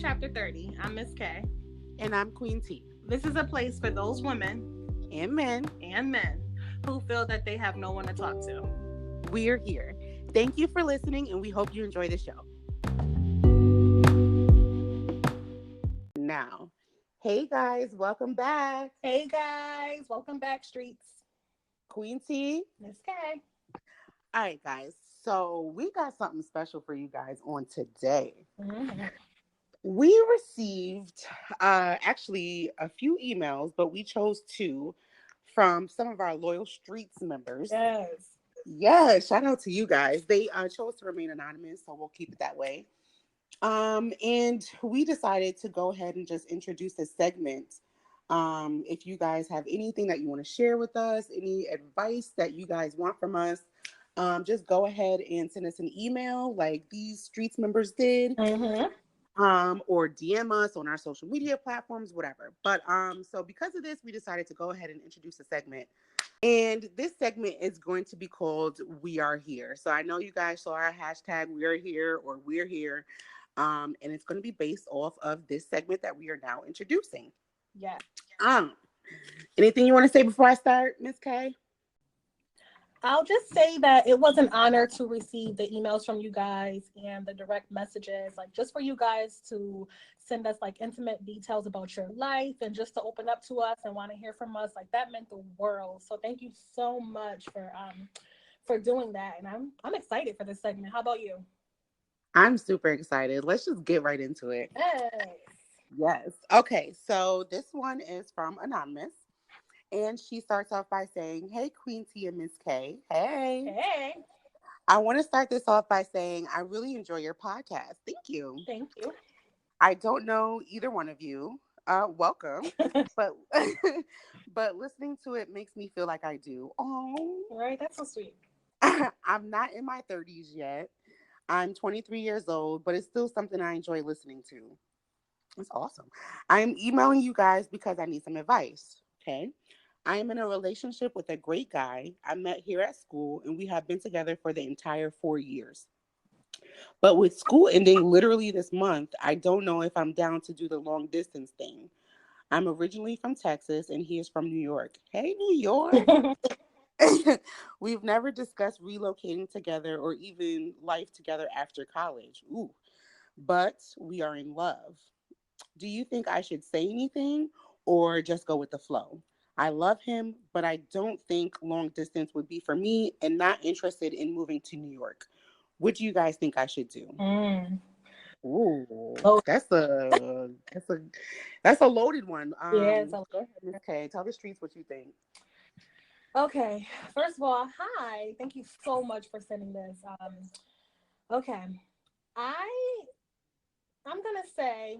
Chapter 30. I'm Miss K. And I'm Queen T. This is a place for those women and men who feel that they have no one to talk to. We're here. Thank you for listening, and we hope you enjoy the show. Now, hey guys, welcome back. Hey guys, welcome back, streets. Queen T. Miss K. All right, guys. So we got something special for you guys on today. Mm-hmm. We received actually a few emails, but we chose two from some of our loyal streets members. Yes, shout out to you guys. They chose to remain anonymous, so we'll keep it that way. And we decided to go ahead and just introduce a segment. If you guys have anything that you want to share with us, any advice that you guys want from us, just go ahead and send us an email like these streets members did. Mm-hmm. Or DM us on our social media platforms, whatever. But so because of this, we decided to go ahead and introduce a segment. And this segment is going to be called We Are Here. So I know you guys saw our hashtag We Are Here or We're Here. And it's going to be based off of this segment that we are now introducing. Yeah. Anything you want to say before I start, Miss K? I'll just say that it was an honor to receive the emails from you guys and the direct messages, like just for you guys to send us like intimate details about your life and just to open up to us and want to hear from us. Like that meant the world. So thank you so much for doing that. And I'm excited for this segment. How about you? I'm super excited. Let's just get right into it. Yes. Okay. So this one is from Anonymous. And she starts off by saying, hey, Queen T and Miss K. Hey. Hey. I want to start this off by saying I really enjoy your podcast. Thank you. Thank you. I don't know either one of you. Welcome. but but listening to it makes me feel like I do. Oh. Right. That's so sweet. I'm not in my 30s yet. I'm 23 years old, but it's still something I enjoy listening to. It's awesome. I'm emailing you guys because I need some advice. Okay. I am in a relationship with a great guy I met here at school, and we have been together for the entire 4 years. But with school ending literally this month, I don't know if I'm down to do the long distance thing. I'm originally from Texas, and he is from New York. Hey, New York. We've never discussed relocating together or even life together after college. Ooh. But we are in love. Do you think I should say anything or just go with the flow? I love him, but I don't think long distance would be for me and not interested in moving to New York. What do you guys think I should do? Ooh, that's a loaded one. Go ahead, Ms. K. Tell the streets what you think. Okay. First of all, hi. Thank you so much for sending this. Okay. I'm gonna say,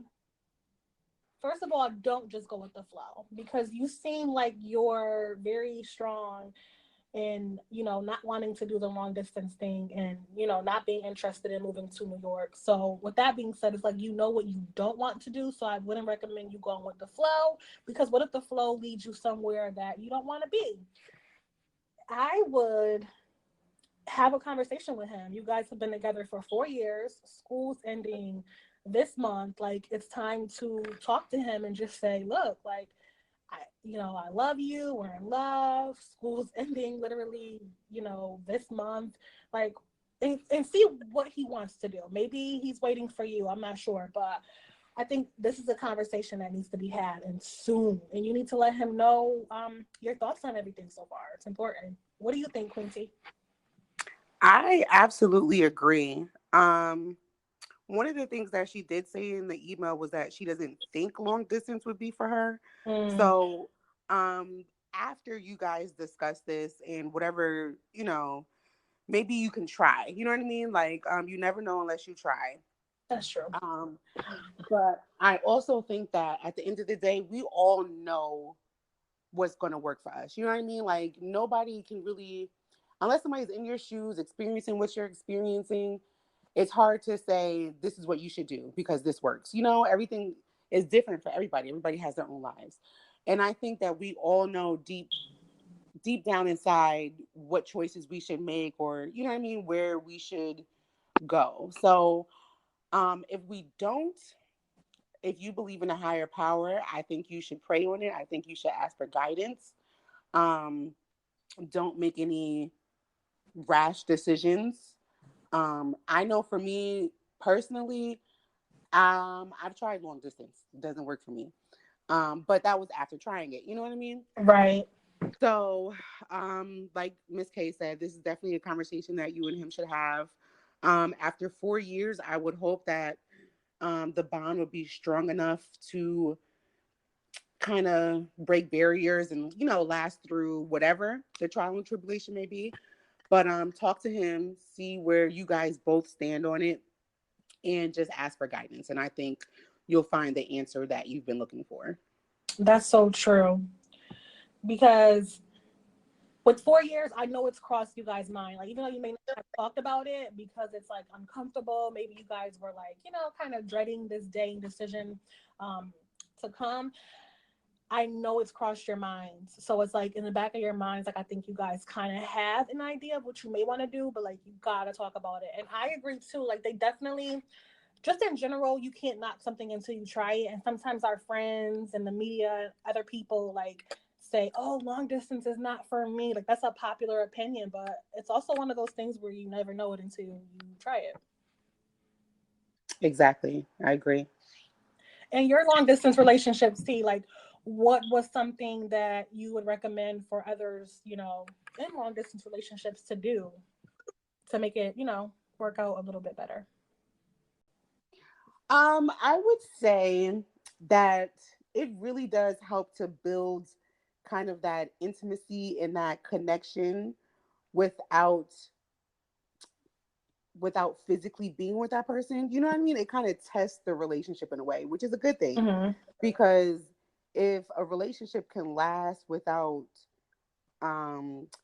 first of all, don't just go with the flow because you seem like you're very strong in, not wanting to do the long distance thing and, not being interested in moving to New York. So with that being said, it's like, what you don't want to do. So I wouldn't recommend you going with the flow because what if the flow leads you somewhere that you don't want to be? I would have a conversation with him. You guys have been together for 4 years. School's ending this month. Like, it's time to talk to him and just say, look, like, I love you. We're in love. School's ending literally, this month. Like, and see what he wants to do. Maybe he's waiting for you. I'm not sure. But I think this is a conversation that needs to be had and soon. And you need to let him know your thoughts on everything so far. It's important. What do you think, Quincy? I absolutely agree. One of the things that she did say in the email was that she doesn't think long distance would be for her. So after you guys discuss this and whatever, maybe you can try. You know what I mean? Like, you never know unless you try. That's true. But I also think that at the end of the day, we all know what's going to work for us. You know what I mean? Like, nobody can really, unless somebody's in your shoes experiencing what you're experiencing, it's hard to say this is what you should do because this works. Everything is different for everybody. Everybody has their own lives. And I think that we all know deep down inside what choices we should make or, where we should go. So if we don't if you believe in a higher power, I think you should pray on it. I think you should ask for guidance. Um, don't make any rash decisions. I know for me personally, I've tried long distance. It doesn't work for me. But that was after trying it. You know what I mean? Right. So, like Miss K said, this is definitely a conversation that you and him should have. After 4 years, I would hope that the bond would be strong enough to kind of break barriers and, last through whatever the trial and tribulation may be. But talk to him, see where you guys both stand on it, and just ask for guidance. And I think you'll find the answer that you've been looking for. That's so true. Because with 4 years, I know it's crossed you guys' mind. Like, even though you may not have talked about it because it's like uncomfortable, maybe you guys were like, kind of dreading this day and decision to come. I know it's crossed your minds. So it's like in the back of your minds, like I think you guys kind of have an idea of what you may want to do, but like you gotta talk about it. And I agree too. Like they definitely, just in general, you can't knock something until you try it. And sometimes our friends and the media, other people like say, "Oh, long distance is not for me." Like that's a popular opinion, but it's also one of those things where you never know it until you try it. Exactly. I agree. And your long distance relationships, T, like what was something that you would recommend for others, in long distance relationships to do to make it, work out a little bit better? I would say that it really does help to build kind of that intimacy and that connection without physically being with that person. You know what I mean? It kind of tests the relationship in a way, which is a good thing, Mm-hmm. because if a relationship can last without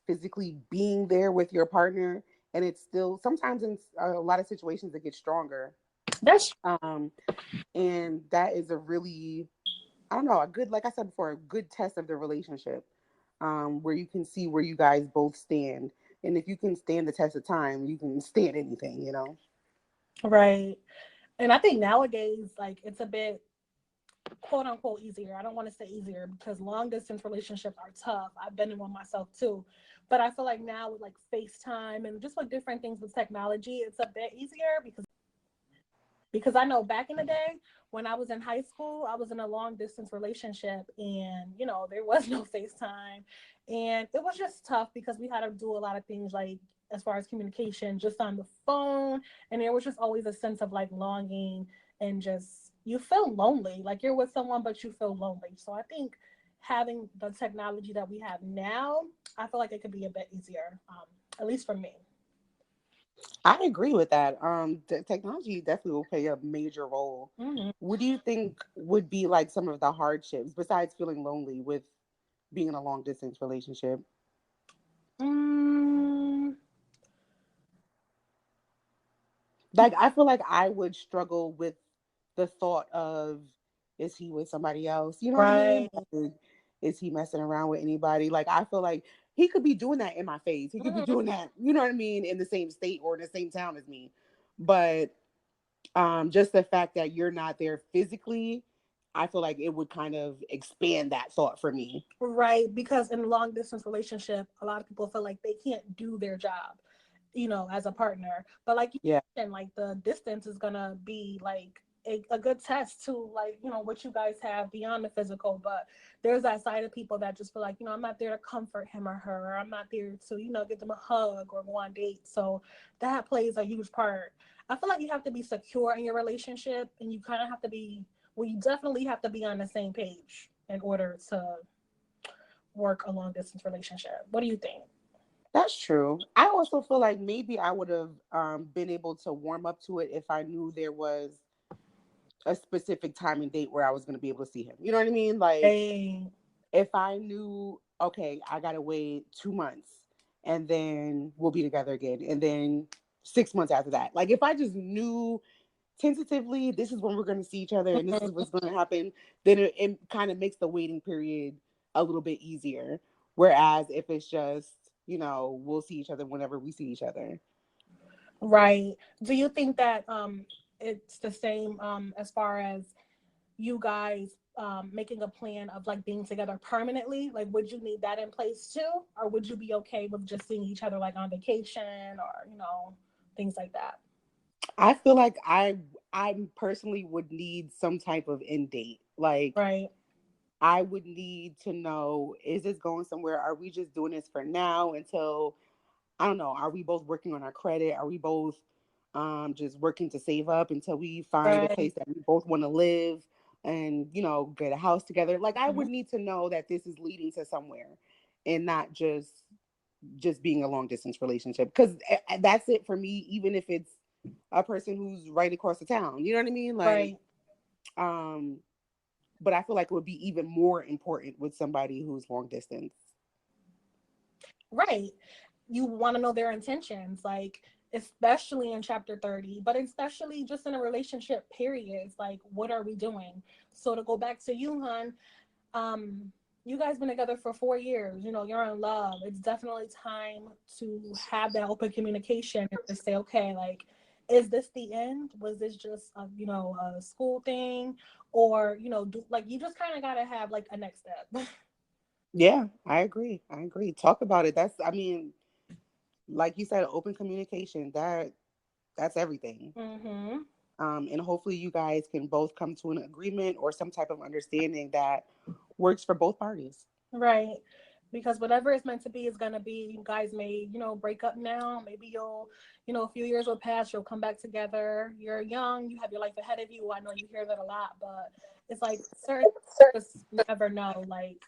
physically being there with your partner, and it's still sometimes in a lot of situations it gets stronger. That's um and that is a really, I don't know, a good, like I said before, a good test of the relationship, where you can see where you guys both stand. And if you can stand the test of time, you can stand anything. right. And I think nowadays, like it's a bit quote unquote easier. I don't want to say easier because long distance relationships are tough. I've been in one myself too. But I feel like now with like FaceTime and just like different things with technology, it's a bit easier because I know back in the day when I was in high school, I was in a long distance relationship and, there was no FaceTime. And it was just tough because we had to do a lot of things like as far as communication just on the phone. And there was just always a sense of like longing and just you feel lonely. Like you're with someone, but you feel lonely. So I think having the technology that we have now, I feel like it could be a bit easier, at least for me. I agree with that. Technology definitely will play a major role. Mm-hmm. What do you think would be like some of the hardships besides feeling lonely with being in a long distance relationship? Mm, Like, I feel like I would struggle with the thought of, is he with somebody else? You know what I mean? right. Like, is he messing around with anybody? Like, I feel like he could be doing that in my face. He could be Mm-hmm. doing that, you know what I mean, in the same state or in the same town as me. But just the fact that you're not there physically, I feel like it would kind of expand that thought for me. Right, because in a long distance relationship, a lot of people feel like they can't do their job, as a partner. But like you Yeah. mentioned, like the distance is gonna be like a good test to like, what you guys have beyond the physical. But there's that side of people that just feel like, I'm not there to comfort him or her, or I'm not there to, give them a hug or go on dates. So that plays a huge part. I feel like you have to be secure in your relationship and you kind of have to be, well, you definitely have to be on the same page in order to work a long distance relationship. What do you think? That's true. I also feel like maybe I would have been able to warm up to it if I knew there was a specific time and date where I was going to be able to see him. You know what I mean? Like, Hey, if I knew, okay, I got to wait 2 months and then we'll be together again. And then 6 months after that. Like, if I just knew tentatively this is when we're going to see each other and this is what's going to happen, then it kind of makes the waiting period a little bit easier. Whereas if it's just, we'll see each other whenever we see each other. right. Do you think that it's the same as far as you guys making a plan of like being together permanently? Like, would you need that in place too, or would you be okay with just seeing each other like on vacation or things like that? I feel like I personally would need some type of end date. Like, Right. I would need to know, is this going somewhere? Are we just doing this for now until, I don't know, are we both working on our credit? Are we both just working to save up until we find a Right. place that we both want to live and, get a house together? Like, I Mhm. would need to know that this is leading to somewhere and not just being a long distance relationship, because that's it for me, even if it's a person who's right across the town. You know what I mean? Like, Right. um, but I feel like it would be even more important with somebody who's long distance. Right. You want to know their intentions, like, especially in chapter 30, but especially just in a relationship periods. Like, what are we doing? So to go back to you, hun, um, you guys been together for 4 years. You're in love. It's definitely time to have that open communication and to say, okay, like, is this the end? Was this just a school thing? Or like, you just kind of got to have like a next step. Yeah, I agree. I agree. Talk about it. That's, I mean, like you said, open communication. That's everything. Mm-hmm. And hopefully you guys can both come to an agreement or some type of understanding that works for both parties. Right. Because whatever it's meant to be is gonna be. You guys may, break up now. Maybe you'll, a few years will pass, you'll come back together. You're young, you have your life ahead of you. I know you hear that a lot, but it's like certain, just never know, like,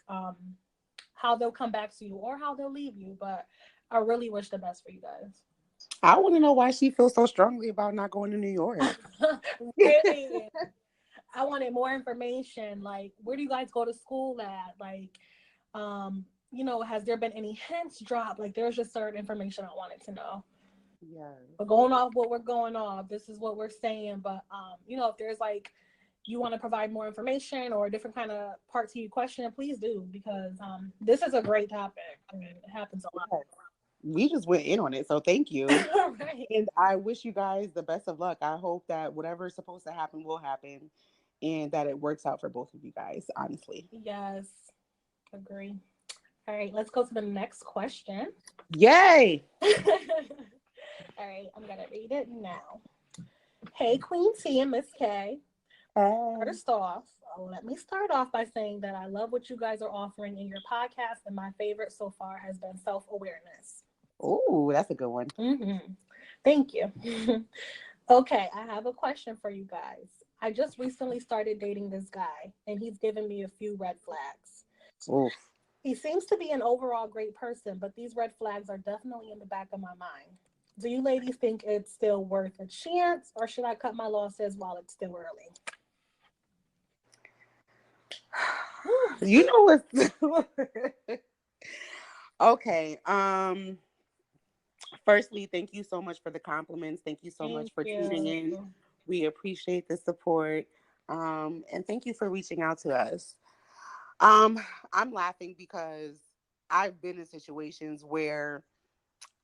how they'll come back to you or how they'll leave you. But I really wish the best for you guys. I want to know why she feels so strongly about not going to New York. Really, I wanted more information. Like, where do you guys go to school at? Like, has there been any hints dropped? Like, there's just certain information I wanted to know. Yes. But going off what we're going off, this is what we're saying. But if there's like you want to provide more information or a different kind of part to your question, please do, because this is a great topic. I mean, it happens a lot. Yes. We just went in on it, so thank you. Right. And I wish you guys the best of luck. I hope that whatever is supposed to happen will happen and that it works out for both of you guys, honestly. Yes, agree. All right, let's go to the next question. Yay! All right, I'm gonna read it now. Hey, Queen T and Miss K. Hey. First off, let me start off by saying that I love what you guys are offering in your podcast, and my favorite so far has been self-awareness. Ooh, that's a good one. Mm-hmm. Thank you. Okay, I have a question for you guys. I just recently started dating this guy, and he's given me a few red flags. Oof. He seems to be an overall great person, but these red flags are definitely in the back of my mind. Do you ladies think it's still worth a chance, or should I cut my losses while it's still early? You know what? Okay. Firstly, thank you so much for the compliments. Thank you so much Thank for tuning you. in. We appreciate the support. And thank you for reaching out to us. Um, I'm laughing because I've been in situations where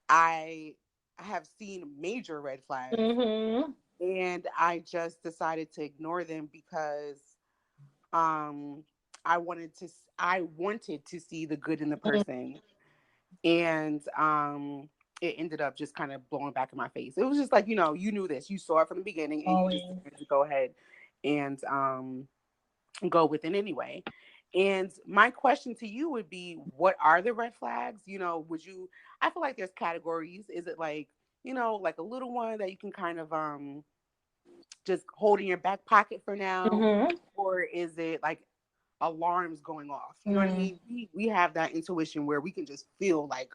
I have seen major red flags Mm-hmm. and I just decided to ignore them because um I wanted to see the good in the person, and it ended up just kind of blowing back in my face. It was just like, you knew this, you saw it from the beginning, and you just Always. decided to go ahead and go with it anyway. And my question to you would be, what are the red flags? Would you, I feel like there's categories. Is it like, like a little one that you can kind of just hold in your back pocket for now? Mm-hmm. Or is it like alarms going off? You know what I Mm-hmm. mean? We have that intuition where we can just feel like,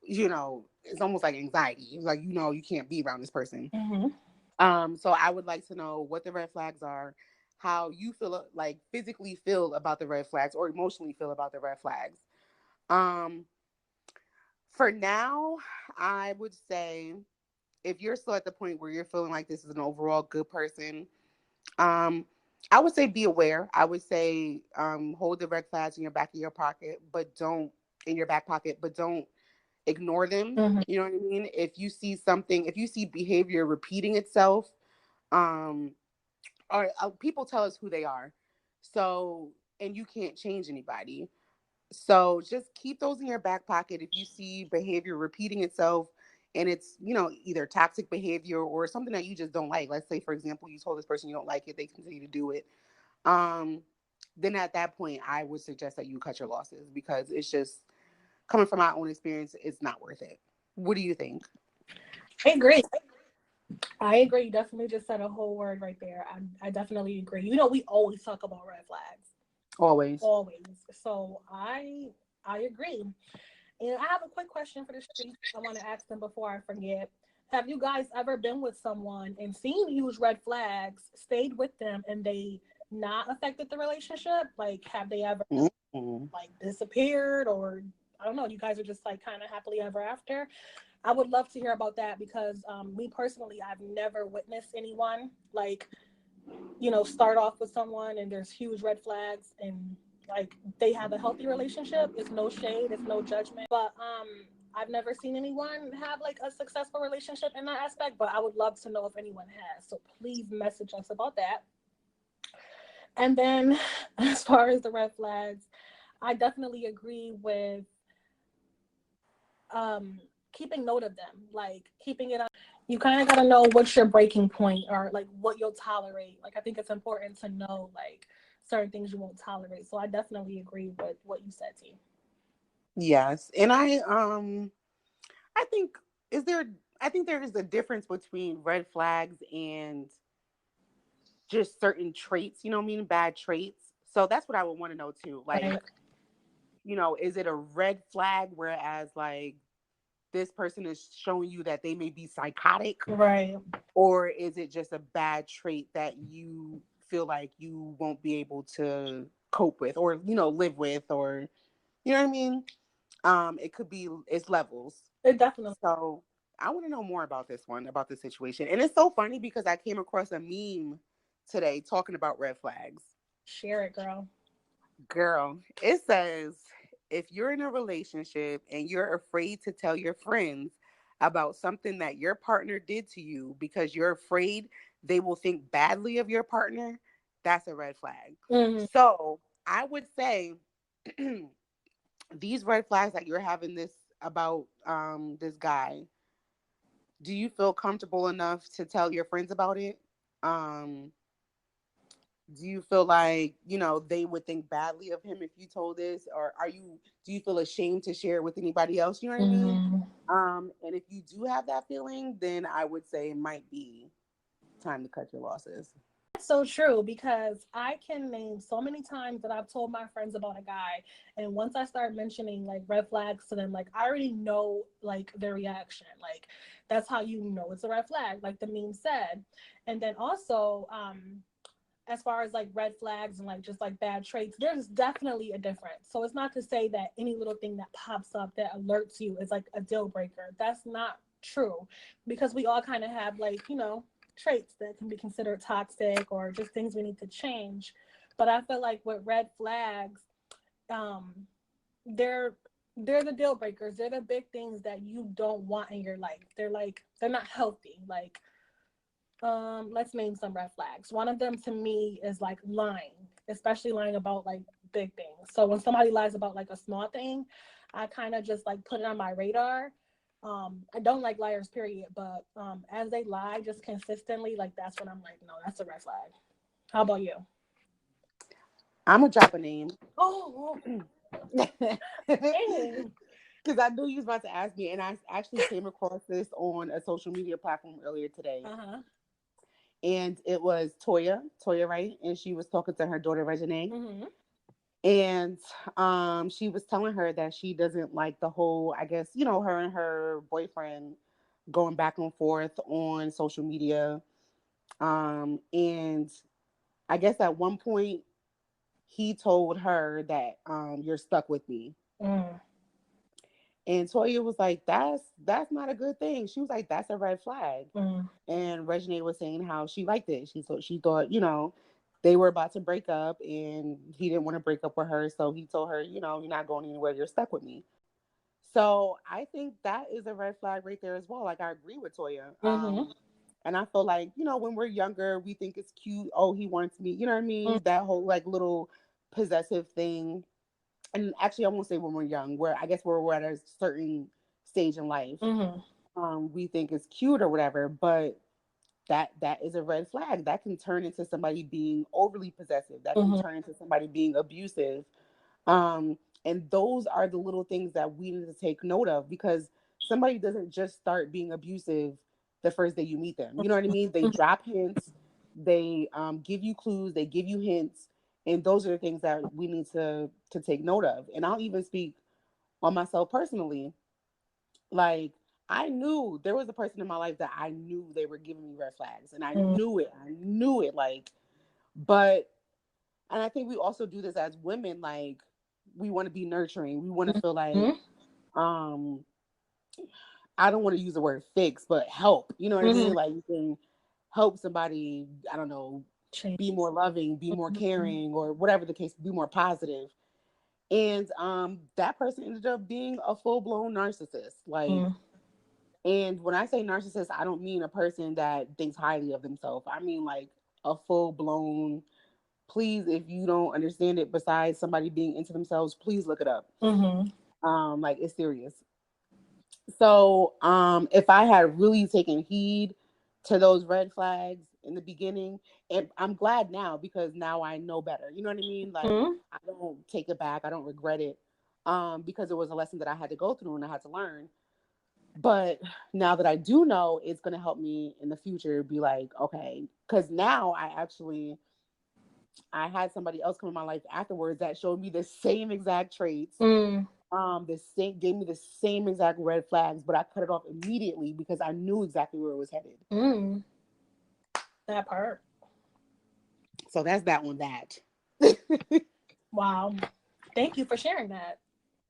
it's almost like anxiety. It's like, you can't be around this person. Mm-hmm. So I would like to know what the red flags are, how you feel, like physically feel about the red flags or emotionally feel about the red flags. Um, for now, I would say if you're still at the point where you're feeling like this is an overall good person, um, I would say be aware. I would say hold the red flags in your back of your pocket, but don't in your back pocket, but don't ignore them. Mm-hmm. You know what I mean? If you see something, if you see behavior repeating itself, um, or people tell us who they are. So, and you can't change anybody. So just keep those in your back pocket. If you see behavior repeating itself and it's, either toxic behavior or something that you just don't like. Let's say, for example, you told this person you don't like it, they continue to do it. Um, then at that point, I would suggest that you cut your losses, because it's just, coming from my own experience, it's not worth it. What do you think? I agree. I agree. You definitely just said a whole word right there. I definitely agree. We always talk about red flags. Always. Always. So I agree. And I have a quick question for the streets. I want to ask them before I forget. Have you guys ever been with someone and seen huge red flags, stayed with them, and they not affected the relationship? Like, have they ever Mm-hmm. like disappeared, or I don't know? You guys are just like kind of happily ever after. I would love to hear about that because me personally, I've never witnessed anyone like start off with someone and there's huge red flags and like they have a healthy relationship. It's no shade, it's no judgment. But I've never seen anyone have like a successful relationship in that aspect, but I would love to know if anyone has. So please message us about that. And then as far as the red flags, I definitely agree with keeping note of them, like keeping it on. You kind of got to know what's your breaking point or like what you'll tolerate. Like I think it's important to know like certain things you won't tolerate. So I definitely agree with what you said, T. Yes. And I think, is there I think there is a difference between red flags and just certain traits, you know what I mean? Bad traits. So that's what I would want to know too. Like, Right. is it a red flag, whereas like this person is showing you that they may be psychotic, Right. or is it just a bad trait that you feel like you won't be able to cope with, or live with, or you know what I mean? It could be, it's levels. It definitely. So I want to know more about this one, about this situation. And it's so funny because I came across a meme today talking about red flags. Share it, girl. Girl, it says, if you're in a relationship and you're afraid to tell your friends about something that your partner did to you because you're afraid they will think badly of your partner, that's a red flag. Mm-hmm. So I would say these red flags that you're having this about this guy, do you feel comfortable enough to tell your friends about it? Um, do you feel like, they would think badly of him if you told this, or do you feel ashamed to share it with anybody else? You know what I mean? Mm-hmm. And if you do have that feeling, then I would say it might be time to cut your losses. So true because I can name so many times that I've told my friends about a guy, and once I start mentioning like red flags to them, like I already know like their reaction. Like that's how you know it's a red flag, like the meme said. And then also, as far as like red flags and like just like bad traits, there's definitely a difference. So it's not to say that any little thing that pops up that alerts you is like a deal breaker. That's not true because we all kind of have like, traits that can be considered toxic or just things we need to change. But I feel like with red flags, um, they're they're the deal breakers. They're the big things that you don't want in your life. They're not healthy. Like let's name some red flags. One of them to me is like lying, especially lying about like big things. So when somebody lies about like a small thing, I kind of just like put it on my radar. I don't like liars, period, but as they lie just consistently, like that's when I'm like, no, that's a red flag. How about you? I'm gonna drop a name. Oh, dang. Because I knew you was about to ask me, and I actually came across this on a social media platform earlier today. Uh-huh. And it was Toya, right? And she was talking to her daughter Regine. Mm-hmm. And she was telling her that she doesn't like the whole, I guess, her and her boyfriend going back and forth on social media. And I guess at one point he told her that you're stuck with me. Mm. And Toya was like, that's not a good thing. She was like, that's a red flag. Mm. And Regine was saying how she liked it. She thought, they were about to break up and he didn't want to break up with her. So he told her, you're not going anywhere. You're stuck with me. So I think that is a red flag right there as well. Like I agree with Toya. Mm-hmm. And I feel like, when we're younger, we think it's cute. Oh, he wants me. You know what I mean? That whole like little possessive thing. And actually, I won't say when we're young, where I guess we're at a certain stage in life. Mm-hmm. We think it's cute or whatever, but that is a red flag. That can turn into somebody being overly possessive. That can Mm-hmm. turn into somebody being abusive. Um, and those are the little things that we need to take note of, because somebody doesn't just start being abusive the first day you meet them. You know what I mean? They drop hints, they give you clues, they give you hints, and those are the things that we need to take note of. And I'll even speak on myself personally. Like, I knew there was a person in my life that I knew they were giving me red flags, and I knew it. I knew it. Like, but and I think we also do this as women. Like, we want to be nurturing. We want to feel like, Mm-hmm. um, I don't want to use the word fix, but help. You know what I Mm-hmm. mean? Like, you can help somebody. I don't know, Change. be more loving, be more Mm-hmm. caring, or whatever the case, be more positive. And that person ended up being a full blown narcissist. Like, and when I say narcissist, I don't mean a person that thinks highly of themselves. I mean like a full blown. Please, if you don't understand it, besides somebody being into themselves, please look it up. Mm-hmm. Like, it's serious. So, if I had really taken heed to those red flags in the beginning, and I'm glad now, because now I know better. You know what I mean? Like, Mm-hmm. I don't take it back. I don't regret it. Because it was a lesson that I had to go through and I had to learn. But now that I do know, it's going to help me in the future be like, okay, because now I had somebody else come in my life afterwards that showed me the same exact traits. Mm-hmm. The same gave me the same exact red flags, but I cut it off immediately because I knew exactly where it was headed. Mm-hmm. That part. So that's that one. That Wow. Thank you for sharing that.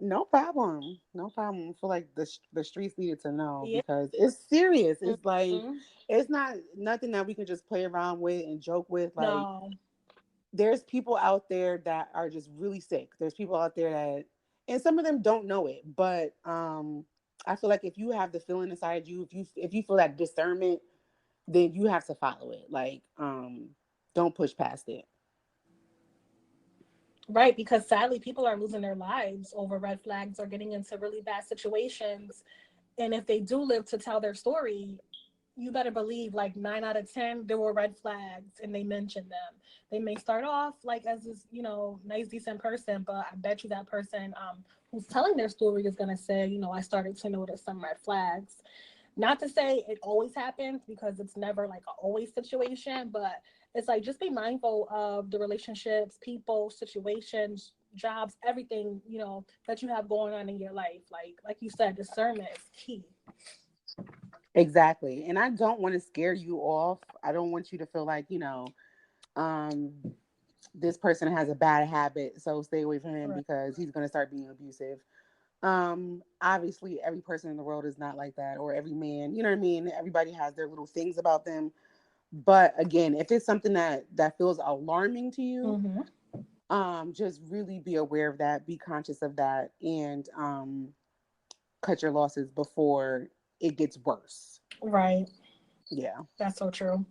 no problem, no problem. I feel like the streets needed to know, Yeah. because it's serious. It's like, Mm-hmm. it's not nothing that we can just play around with and joke with. Like, No. there's people out there that are just really sick. There's people out there that, and some of them don't know it, but I feel like if you have the feeling inside you, if you feel that discernment, then you have to follow it. Like, don't push past it. Right, because sadly, people are losing their lives over red flags or getting into really bad situations. And if they do live to tell their story, you better believe like 9 out of 10 there were red flags and they mentioned them. They may start off like as this, nice decent person, but I bet you that person who's telling their story is going to say, I started to notice some red flags. Not to say it always happens, because it's never like a always situation, but it's like just be mindful of the relationships, people, situations, jobs, everything, that you have going on in your life. Like you said, discernment is key. Exactly. And I don't want to scare you off. I don't want you to feel like, um, this person has a bad habit, so stay away from him Right. because he's going to start being abusive. Obviously, every person in the world is not like that, or every man, you know what I mean? Everybody has their little things about them. But again, if it's something that feels alarming to you, Mm-hmm. just really be aware of that, be conscious of that, and cut your losses before it gets worse. Right. Yeah. That's so true.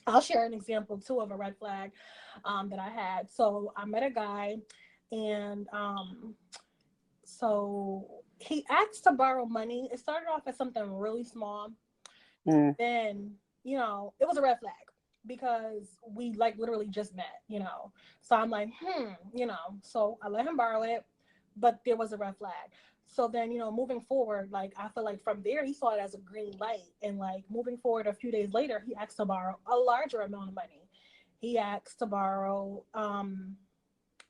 I'll share an example too of a red flag that I had. So I met a guy, and so he asked to borrow money. It started off as something really small. Mm. Then, it was a red flag because we like literally just met. So I'm like, so I let him borrow it, but there was a red flag. So then, moving forward, like I feel like from there he saw it as a green light. And like moving forward a few days later, he asked to borrow a larger amount of money. He asked to borrow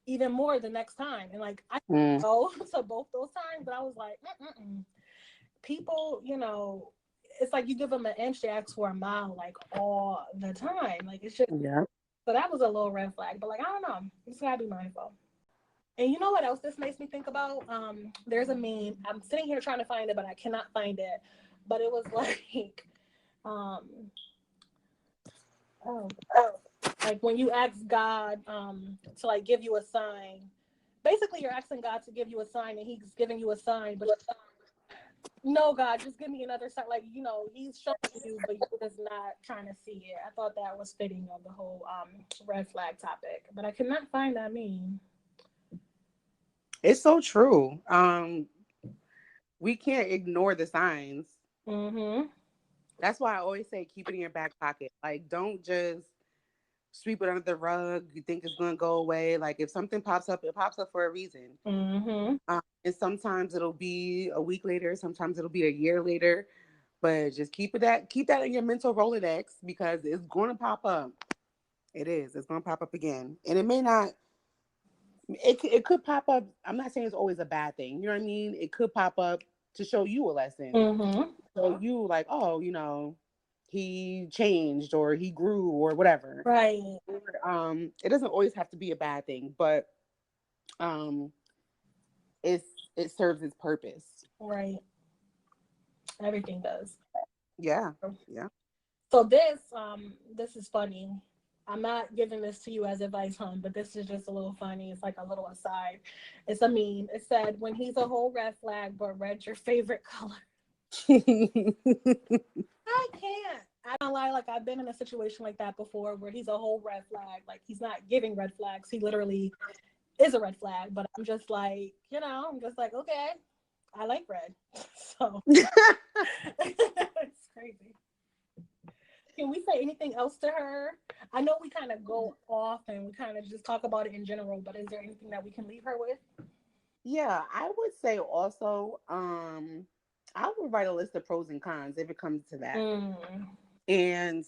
even more the next time. And like I Mm. go to both those times, but I was like, people, it's like you give them an inch, they ask for a mile, like all the time. Like it's just, Yeah. so that was a little red flag. But like I don't know, you just gotta be mindful. And you know what else this makes me think about? There's a meme. I'm sitting here trying to find it, but I cannot find it. But it was like, um, oh, like when you ask God to like give you a sign. Basically, you're asking God to give you a sign, and He's giving you a sign, but No, God, just give me another sign. Like, he's showing you, but you're just not trying to see it. I thought that was fitting of the whole red flag topic, but I could not find that meme. It's so true. We can't ignore the signs. Mm-hmm. That's why I always say keep it in your back pocket. Like, don't just sweep it under the rug. You think it's gonna go away. Like, if something pops up, it pops up for a reason. Mm-hmm. And sometimes it'll be a week later. Sometimes it'll be a year later. But just keep that in your mental Rolodex because it's going to pop up. It is. It's going to pop up again, and it may not. It could pop up. I'm not saying it's always a bad thing. You know what I mean? It could pop up to show you a lesson. Mm-hmm. So you like, oh, he changed or he grew or whatever. Right. It doesn't always have to be a bad thing, but um, it serves its purpose. Right. Everything does. Yeah. Yeah. So this is funny. I'm not giving this to you as advice, hon, but this is just a little funny. It's like a little aside. It's a meme. It said, when he's a whole red flag, but red's your favorite color. I can't. I don't lie. Like, I've been in a situation like that before where he's a whole red flag. Like, he's not giving red flags. He literally is a red flag. But I'm just like, okay, I like red. So it's crazy. Can we say anything else to her? I know we kind of go off and we kind of just talk about it in general, but is there anything that we can leave her with? Yeah, I would say also, I would write a list of pros and cons if it comes to that. Mm. And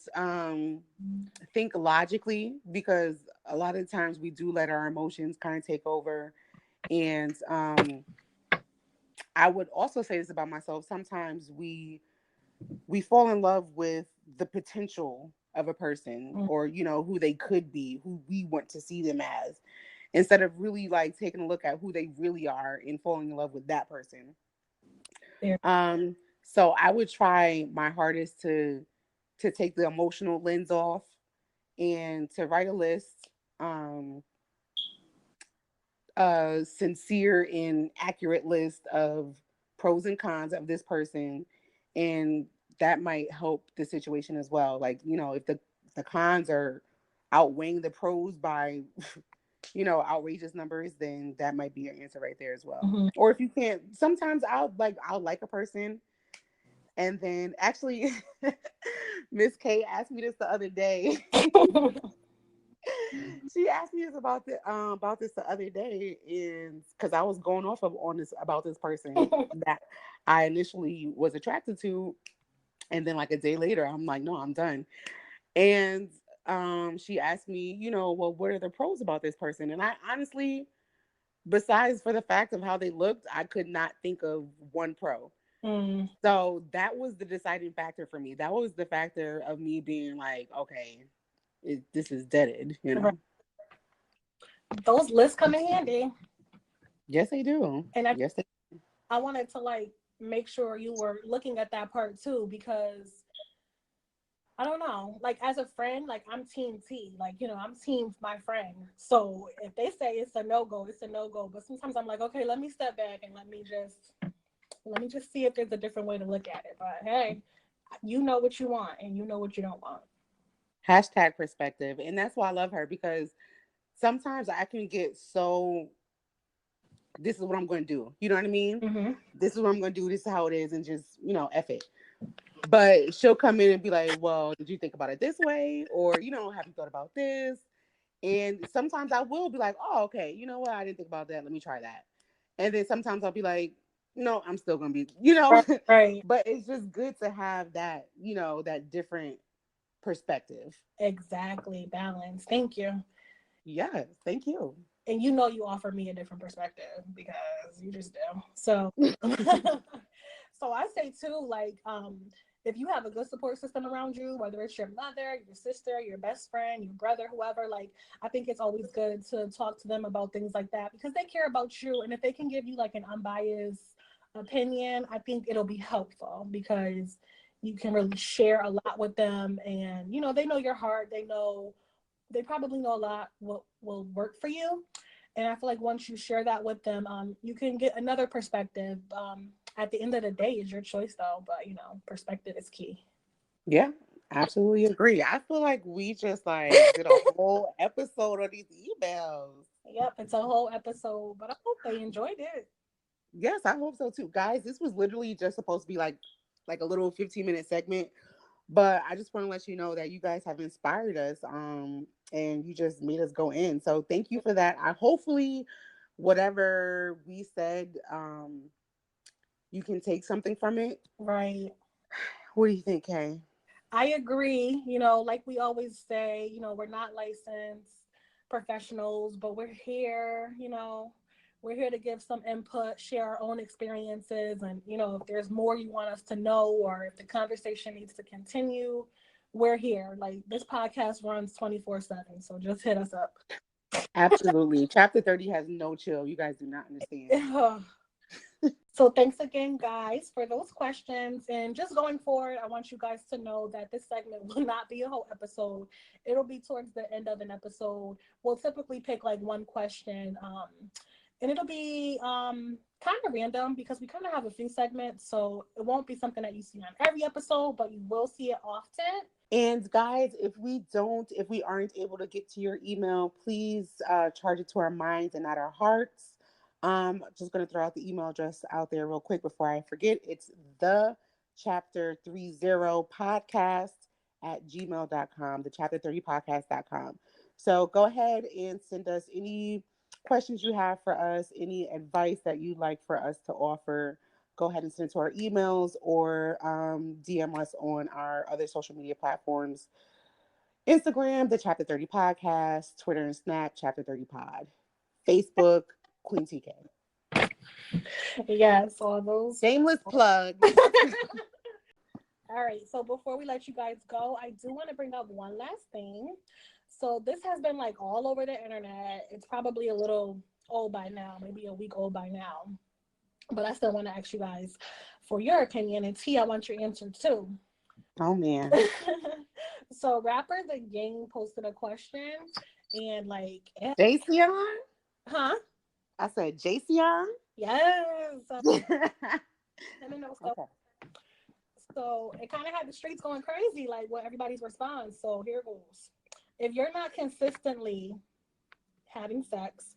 think logically because a lot of times we do let our emotions kind of take over. And I would also say this about myself. Sometimes we fall in love with the potential of a person or who they could be, who we want to see them as, instead of really like taking a look at who they really are and falling in love with that person. Yeah. So I would try my hardest to take the emotional lens off and to write a list, a sincere and accurate list of pros and cons of this person, and that might help the situation as well. Like, if the cons are outweighing the pros by outrageous numbers, then that might be your answer right there as well. Mm-hmm. Or if you can't, sometimes I'll like a person, and then actually Miss K asked me this the other day. She asked me about this the other day, and because I was going off on this about this person that I initially was attracted to, and then like a day later, I'm like, no, I'm done. And she asked me, well, what are the pros about this person? And I honestly, besides for the fact of how they looked, I could not think of one pro. Mm. So that was the deciding factor for me. That was the factor of me being like, okay, this is deaded, Right. Those lists come in handy. Yes, they do. And Yes, they. I wanted to like make sure you were looking at that part too, because I don't know, like as a friend, like I'm team T, like, I'm team my friend. So if they say it's a no-go, it's a no-go. But sometimes I'm like, okay, let me step back and let me just see if there's a different way to look at it. But hey, you know what you want and you know what you don't want. Hashtag perspective. And that's why I love her because sometimes I can get so, this is what I'm going to do. You know what I mean? Mm-hmm. This is what I'm going to do. This is how it is. And just, F it. But she'll come in and be like, well, did you think about it this way? Or, have you thought about this? And sometimes I will be like, oh, okay, you know what? I didn't think about that. Let me try that. And then sometimes I'll be like, no, I'm still going to be, Right. but it's just good to have that, that different perspective. Exactly. Balance. Thank you. Yes, thank you. And you offer me a different perspective because you just do. So so I say too, like, if you have a good support system around you, whether it's your mother, your sister, your best friend, your brother, whoever, like, I think it's always good to talk to them about things like that because they care about you. And if they can give you like an unbiased opinion, I think it'll be helpful because you can really share a lot with them. And, they know your heart. They probably know a lot what will work for you. And I feel like once you share that with them, you can get another perspective. At the end of the day, it's your choice though. But perspective is key. Yeah, absolutely agree. I feel like we just like did a whole episode of these emails. Yep, it's a whole episode, but I hope they enjoyed it. Yes, I hope so too. Guys, this was literally just supposed to be like a little 15-minute segment, but I just want to let you know that you guys have inspired us and you just made us go in. So thank you for that. I hopefully whatever we said you can take something from it. Right. What do you think, Kay? I agree. Like we always say, we're not licensed professionals, but we're here, we're here to give some input, share our own experiences. And, if there's more you want us to know or if the conversation needs to continue, we're here. Like this podcast runs 24/7. So just hit us up. Absolutely. Chapter 30 has no chill. You guys do not understand. So thanks again, guys, for those questions. And just going forward, I want you guys to know that this segment will not be a whole episode. It'll be towards the end of an episode. We'll typically pick like one question, and it'll be kind of random because we kind of have a few segments. So it won't be something that you see on every episode, but you will see it often. And guys, if we aren't able to get to your email, please charge it to our minds and not our hearts. Just going to throw out the email address out there real quick before I forget. It's the chapter 30 podcast at gmail.com, the chapter 30 podcast.com. So go ahead and send us any questions you have for us, any advice that you'd like for us to offer. Go ahead and send it to our emails or DM us on our other social media platforms. Instagram, the Chapter 30 Podcast, Twitter and Snap, Chapter 30 Pod, Facebook, Queen TK. Yes, all those. Shameless plug. All right, so before we let you guys go, I do want to bring up one last thing. So this has been like all over the internet. It's probably a little old by now, maybe a week old by now. But I still want to ask you guys for your opinion. And T, I want your answer too. Oh, man. So rapper The Game posted a question and like... Jason? Huh? I said Jason? Yes. Okay. So it kind of had the streets going crazy, like what everybody's response. So here goes. If you're not consistently having sex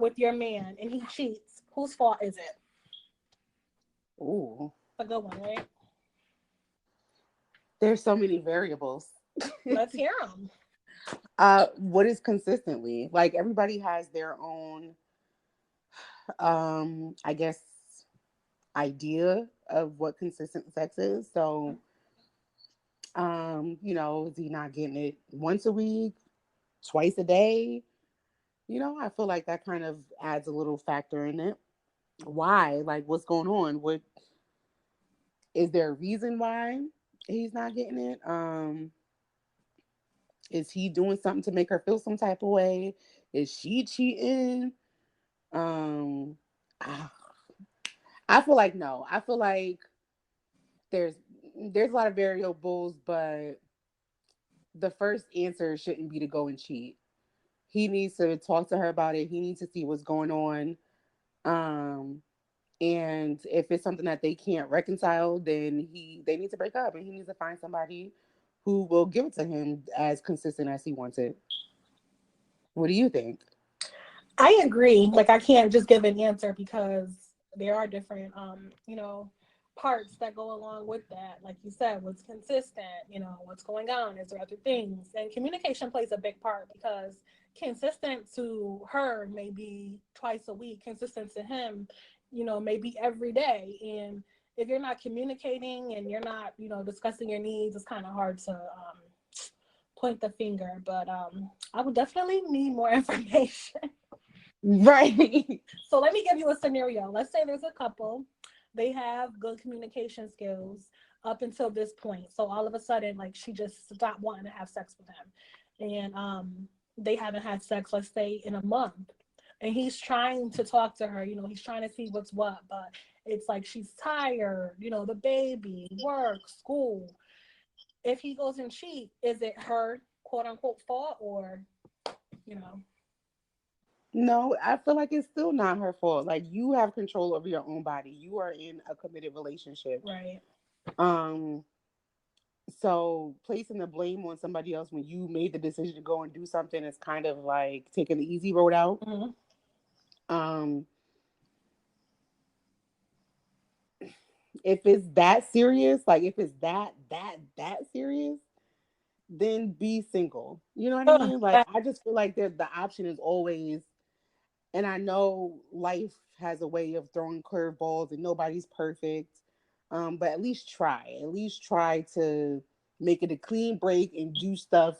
with your man and he cheats, whose fault is it? Ooh. A good one, right? There's so many variables. Let's hear them. What is consistently? Like everybody has their own, I guess, idea of what consistent sex is. So, is he not getting it once a week, twice a day? I feel like that kind of adds a little factor in it. Why? Like, what's going on? What is there a reason why he's not getting it? Is he doing something to make her feel some type of way? Is she cheating? I feel like no. I feel like there's a lot of variables, but the first answer shouldn't be to go and cheat. He needs to talk to her about it. He needs to see what's going on. And if it's something that they can't reconcile, then they need to break up and he needs to find somebody who will give it to him as consistent as he wants it. What do you think? I agree. Like I can't just give an answer because there are different parts that go along with that. Like you said, what's consistent, what's going on, is there other things? And communication plays a big part because consistent to her may be twice a week, consistent to him, maybe every day. And if you're not communicating and you're not, discussing your needs, it's kind of hard to point the finger. But I would definitely need more information. Right. So let me give you a scenario. Let's say there's a couple. They have good communication skills up until this point. So all of a sudden, like she just stopped wanting to have sex with him. And they haven't had sex, let's say, in a month. And he's trying to talk to her, he's trying to see what's what, but it's like she's tired, the baby, work, school. If he goes and cheat, is it her quote unquote fault or, No, I feel like it's still not her fault. Like, you have control over your own body. You are in a committed relationship. Right. Um, so placing the blame on somebody else when you made the decision to go and do something is kind of like taking the easy road out. Mm-hmm. Um, if it's that serious, like if it's that serious, then be single. You know what I Ugh, mean? Like, I just feel like the option is always, and I know life has a way of throwing curveballs and nobody's perfect. But at least try. At least try to make it a clean break and do stuff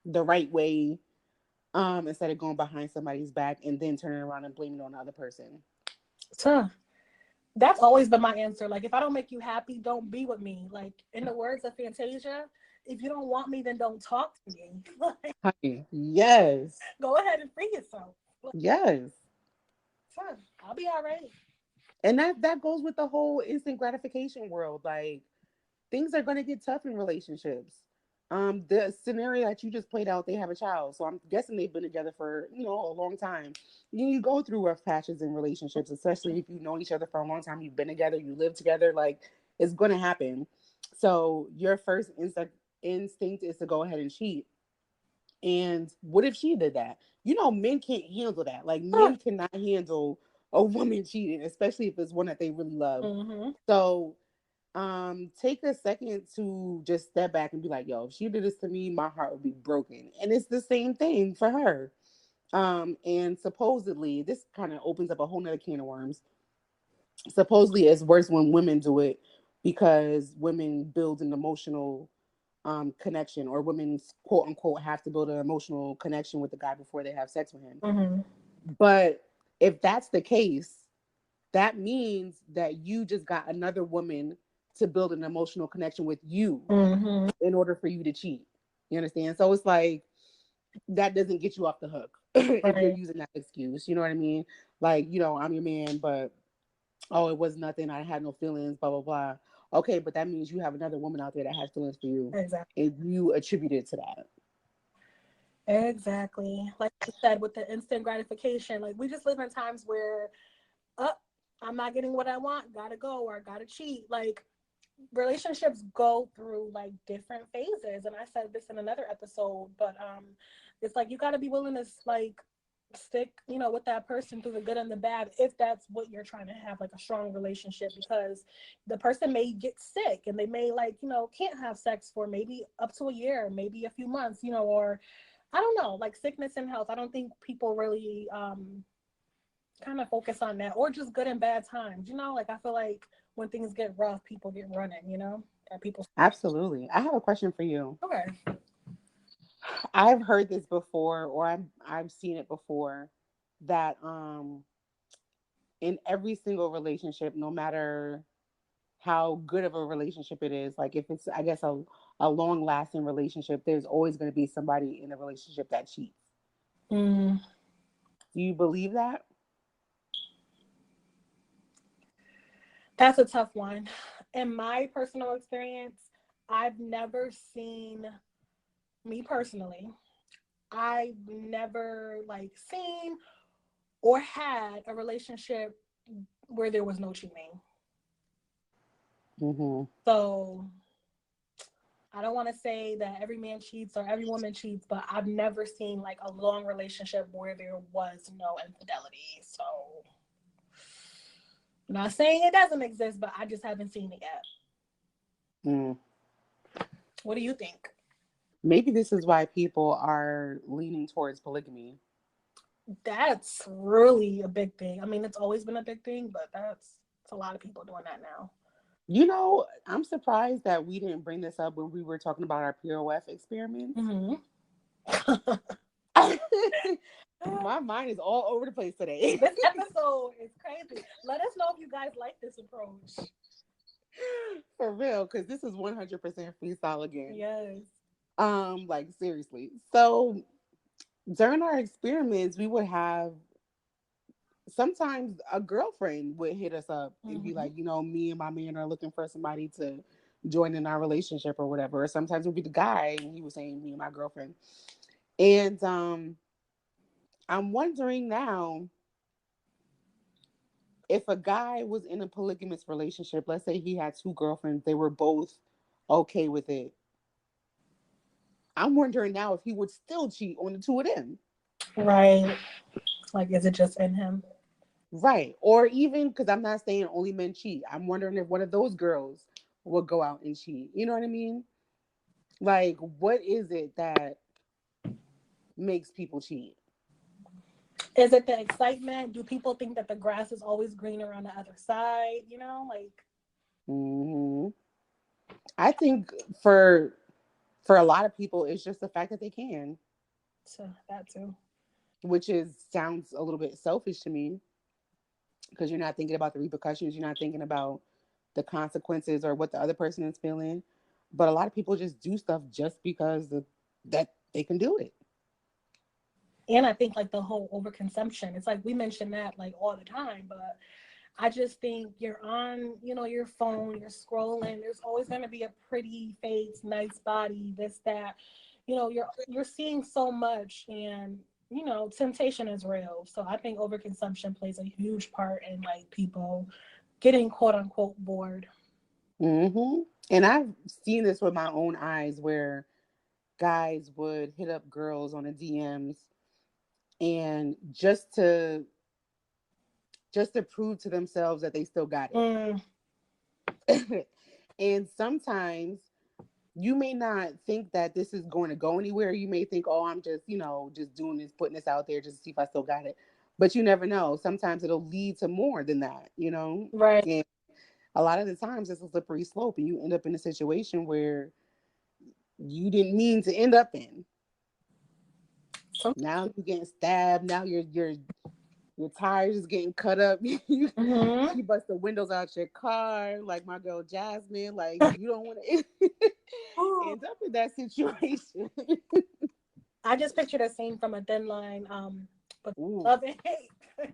the right way, instead of going behind somebody's back and then turning around and blaming it on the other person. Huh. That's always been my answer. Like, if I don't make you happy, don't be with me. Like, in the words of Fantasia, if you don't want me, then don't talk to me. Like, Honey, yes. go ahead and free yourself. Like, Yes. huh, I'll be all right. And that goes with the whole instant gratification world. Like, things are going to get tough in relationships. The scenario that you just played out, they have a child, so I'm guessing they've been together for a long time. You go through rough patches in relationships, especially if you've known each other for a long time. You've been together, you live together. Like, it's going to happen. So your first instinct is to go ahead and cheat. And what if she did that? Men can't handle that. Like, Huh. men cannot handle a woman cheating, especially if it's one that they really love. Mm-hmm. So take a second to just step back and be like, yo, if she did this to me, my heart would be broken. And it's the same thing for her. And supposedly this kind of opens up a whole nother can of worms. Supposedly it's worse when women do it because women build an emotional connection, or women quote unquote have to build an emotional connection with the guy before they have sex with him. Mm-hmm. But if that's the case, that means that you just got another woman to build an emotional connection with you Mm-hmm. in order for you to cheat. You understand? So it's like, that doesn't get you off the hook if you're Right. using that excuse. You know what I mean? Like, I'm your man, but oh, it was nothing. I had no feelings, blah, blah, blah. Okay, but that means you have another woman out there that has feelings for you. Exactly. And you attribute it to that. Exactly. Like you said, with the instant gratification, like we just live in times where, oh, I'm not getting what I want, gotta go, or gotta cheat. Like, relationships go through like different phases, and I said this in another episode, but it's like you got to be willing to like stick with that person through the good and the bad, if that's what you're trying to have, like a strong relationship, because the person may get sick and they may like can't have sex for maybe up to a year, maybe a few months, or I don't know, like sickness and health. I don't think people really kind of focus on that, or just good and bad times. Like I feel like when things get rough, people get running. And people. Absolutely. I have a question for you. Okay. I've heard this before, or I've seen it before, that in every single relationship, no matter how good of a relationship it is, like if it's, I guess, a long lasting relationship, there's always going to be somebody in a relationship that cheats. Mm, Do you believe that? that's a tough one. In my personal experience, I've never seen, me personally, I've never like seen or had a relationship where there was no cheating. Mm-hmm. So I don't want to say that every man cheats or every woman cheats, but I've never seen like a long relationship where there was no infidelity. So I'm not saying it doesn't exist, but I just haven't seen it yet. Mm. What do you think? Maybe this is why people are leaning towards polygamy. That's really a big thing. I mean, it's always been a big thing, but it's a lot of people doing that now. I'm surprised that we didn't bring this up when we were talking about our POF experiments. Mm-hmm. My mind is all over the place today. This episode is crazy. Let us know if you guys like this approach. For real, because this is 100% freestyle again. Yes. Like seriously. So during our experiments, we would have, sometimes a girlfriend would hit us up and be Mm-hmm. like, me and my man are looking for somebody to join in our relationship or whatever. Or sometimes it would be the guy and he was saying, me and my girlfriend. And I'm wondering now, if a guy was in a polygamous relationship, let's say he had two girlfriends, they were both okay with it. I'm wondering now if he would still cheat on the two of them. Right. Like, is it just in him? Right. Or even, because I'm not saying only men cheat. I'm wondering if one of those girls would go out and cheat. You know what I mean? Like, what is it that makes people cheat? Is it the excitement? Do people think that the grass is always greener on the other side? You know, like. Hmm. I think for a lot of people, it's just the fact that they can, So that too. which is sounds a little bit selfish to me because you're not thinking about the repercussions, you're not thinking about the consequences or what the other person is feeling. But a lot of people just do stuff just because that they can do it. And I think like the whole overconsumption. It's like we mention that like all the time, but I just think you're on, your phone, you're scrolling. There's always going to be a pretty face, nice body, this, that. You're seeing so much, and temptation is real. So I think overconsumption plays a huge part in like people getting quote unquote bored. Hmm. And I've seen this with my own eyes where guys would hit up girls on the DMs and just to prove to themselves that they still got Mm. it. And sometimes you may not think that this is going to go anywhere. You may think, oh, I'm just, just doing this, putting this out there just to see if I still got it. But you never know. Sometimes it'll lead to more than that. Right. And a lot of the times it's a slippery slope and you end up in a situation where you didn't mean to end up in. Now you're getting stabbed. Now your tires is getting cut up. you Mm-hmm. bust the windows out your car, like my girl Jasmine. Like you don't want to end up in that situation. I just pictured a scene from A Thin Line, but Ooh, love and hate.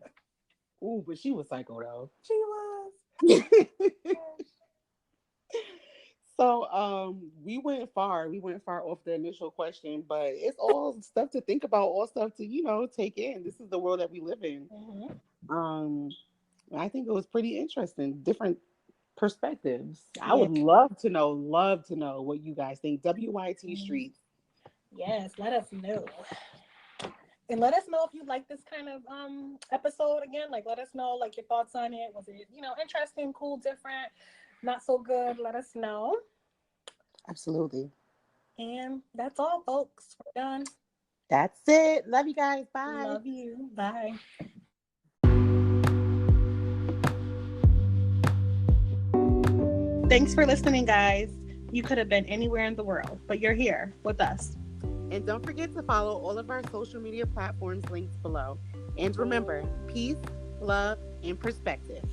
ooh, but she was psycho though. She was. So we went far. We went far off the initial question, but it's all stuff to think about, all stuff to take in. This is the world that we live in. Mm-hmm. I think it was pretty interesting. Different perspectives. I Yeah. would love to know what you guys think. WYT Mm-hmm. Streets. Yes, let us know. And let us know if you like this kind of episode again. Like, let us know like your thoughts on it. Was it interesting, cool, different, not so good? Let us know. Absolutely. And that's all, folks. We're done. That's it. Love you guys. Bye. Love you. Bye. Thanks for listening, guys. You could have been anywhere in the world, but you're here with us. And don't forget to follow all of our social media platforms linked below. And remember, peace, love, and perspective.